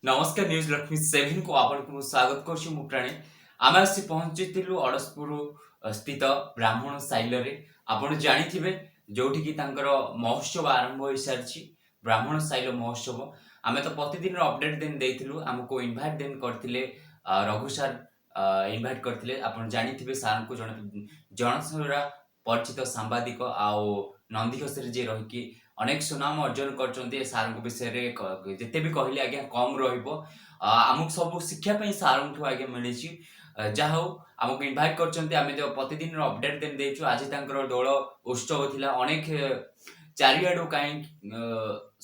नमस्कार न्यूज लक्ष्मी 7 को आपको स्वागत करछु मु प्राणे आमे आसी पहुंचितिलु अडसपुर स्थित ब्राह्मण साइल रे आपण जानिथिबे जोठी की तांकर महोत्सव आरंभ होई सारछि ब्राह्मण साइल महोत्सव आमे तो प्रतिदिन अपडेट दिन देथिलु हमको इनवाइट दिन करथिले रघु सर इनवाइट करथिले आपण जानिथिबे सर को जनसरा परिचित सांबादिक आउ नंदीघोष जे रही कि अनेक सुनाम अर्जन कर सार विषय में जिते भी कहले आज्ञा कम रमको सब शिक्षापी सार आज्ञा मिली जहा हूँ आमको इनभाइट कर प्रतिदिन अपडेट देन देचु आज दौड़ उत्सव थिला अनेक चारिआडू कहीं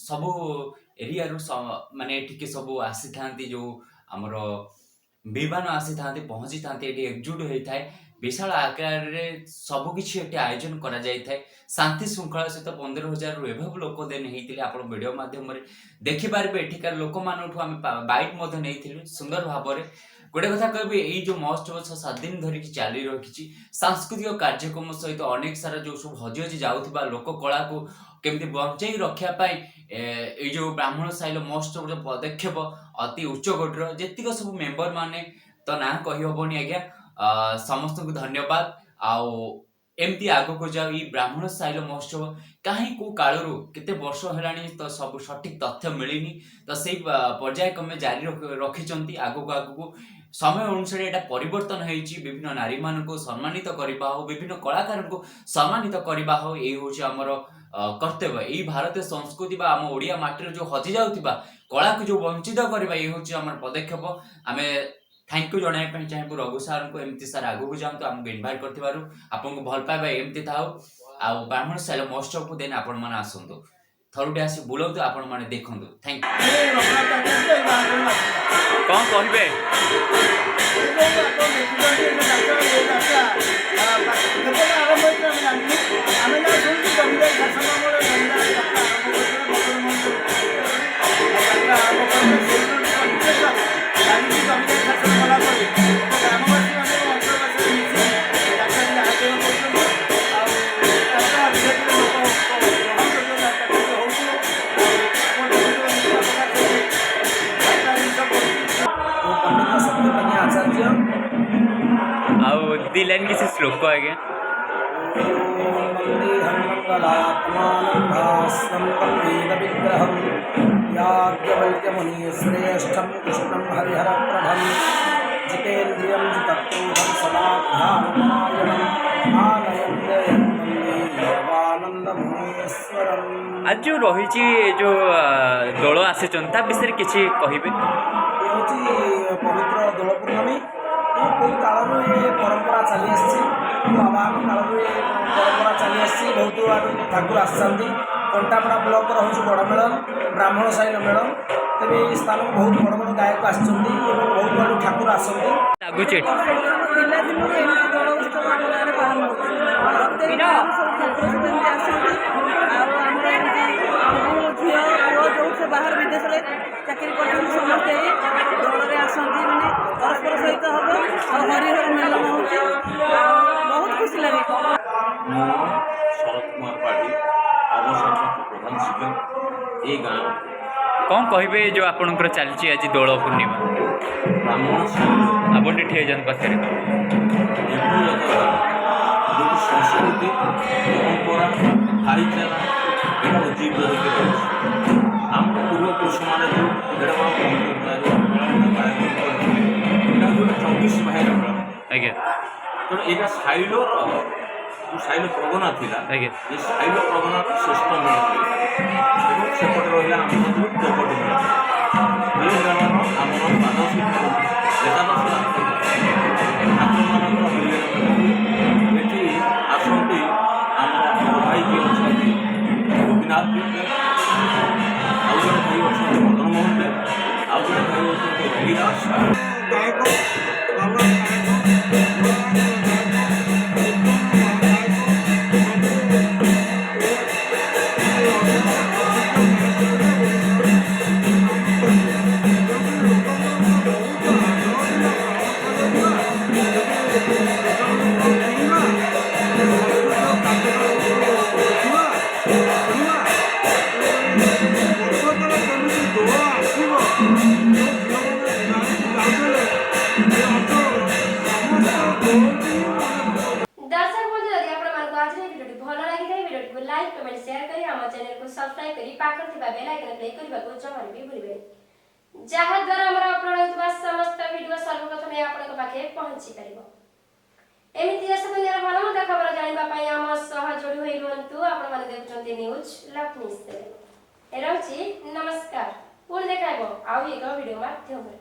सब एरिया माने टिके सब आसी था जो आमर विमान आसी था पहुंची था एकजुट होता है विशाल आकार रे सबकि आयोजन करा शांति श्रृंखला सहित 15,000 रु एभव लोक देन होते आप वीडियो माध्यम देखिपारे एठिकार लोक मानू बाइट नहीं सुंदर भाव में गोटे कथा कहबी यही जो महोत्सव 6-7 दिन धरिकी चली रखी सांस्कृतिक कार्यक्रम सहित अनेक सारा जो सब हजि हजि जाऊा लोक कला को केमती बंचाई रखापी जो ब्राह्मण साइल महोत्सव जो पदक्षेप अति उच्च कोटर जेतिक सब मेंबर माने तो ना कही हबनी आज्ञा समस्त को धन्यवाद आउ एमती आगो को जाओ ये ब्राह्मण साइल महोत्सव कहीं को कालू केते वर्ष है तो सब सठिक तथ्य मिलनी तो से पर्याय क्रमे जारी रखी आगो आगो समय अनुसार यहाँ परिवर्तन होती विभिन्न नारी मान को सम्मानित करवा हो विभिन्न कलाकार को सम्मानित करवा हो ये हूँ आमर कर्तव्य यही भारतीय संस्कृति आम ओडिया माटी जो हजि जाऊा कला को जो वंचित करवा ये हूँ आम पदक्षेप आम थैंक यू जन चाहूँ रघु सार को एमती सार आगू जातु आमको इनभाइट कर भल पाइबा एमती था आउ ब्राह्मण साइल महोत्सव को देन आपण मैंने आसतु थरुटे आसी बुलाऊ आपण मैंने देखु थैंक कौन कहबे दी लाइन किसी श्लोक आगे श्रेष्ठम कृष्णम हरिहर प्रभम जितेन्द्रियम जितक्रोधम सदा आज जो रही जो दोल आसी विषय किसी कहे पवित्र दोल पूर्णमी कोई काल परंपरा चली आवाम काल परंपरा चली आसी बहुत आड़ ठाकुर आसती कंटापड़ा ब्लॉक हूँ बड़ मेलन ब्राह्मण साइल मेलन तेज ये स्थान को बहुत बड़ बड़ गायक आसुँच बहुत आड़ ठाकुर आसती बाहर विदेश चाकरी कर समस्ते दौड़ आसती मैंने परस्पर सहित हम और हरिहर मेलन हो बहुत खुशी लगे शरद कुमार पाढ़ी अवसर प्रधान शिक्षक ये गाँव कौन कहे जो आपंकर चलती आज दोल पूर्णिमा ब्राह्मण आप ठिए जन पाखे जो संस्कृति परंपरा भाईचारा यहाँ उज्जीवित होकर आम पूर्वपुरुष मैंने जो जो 24 भाई आज्ञा तो यहाँ शैल जो शैल प्रगना थी ये शैल प्रगना श्रेष्ठ मिले सेपटे रहा आम जो चौपट मिले ये आम मानसिक एकादश ठाकुर मान मिले ये आसती आम भाई जी अच्छा गोपीनाथ आउ जड़े भाई अच्छा मदन मोहन देव आउ जड़े भाई अच्छा Ravidas Thank you. Like comment share करी हम चैनल को सब्सक्राइब करी पाखर थिबा बेल आइकन क्लिक करबा को जमार भी भूलिबे जहा द्वारा हमरा अपलोड होतबा समस्त वीडियो सर्वप्रथम आपन पाखे पहुंची परिबो एमिति देश दुनिया भल मत खबर जानिबा पई हम सह जोडी होई रहंतु आपण माने देखुचंती न्यूज लक्ष्मी से एरौची नमस्कार पुन देखाइबो आउ एक वीडियो माध्यम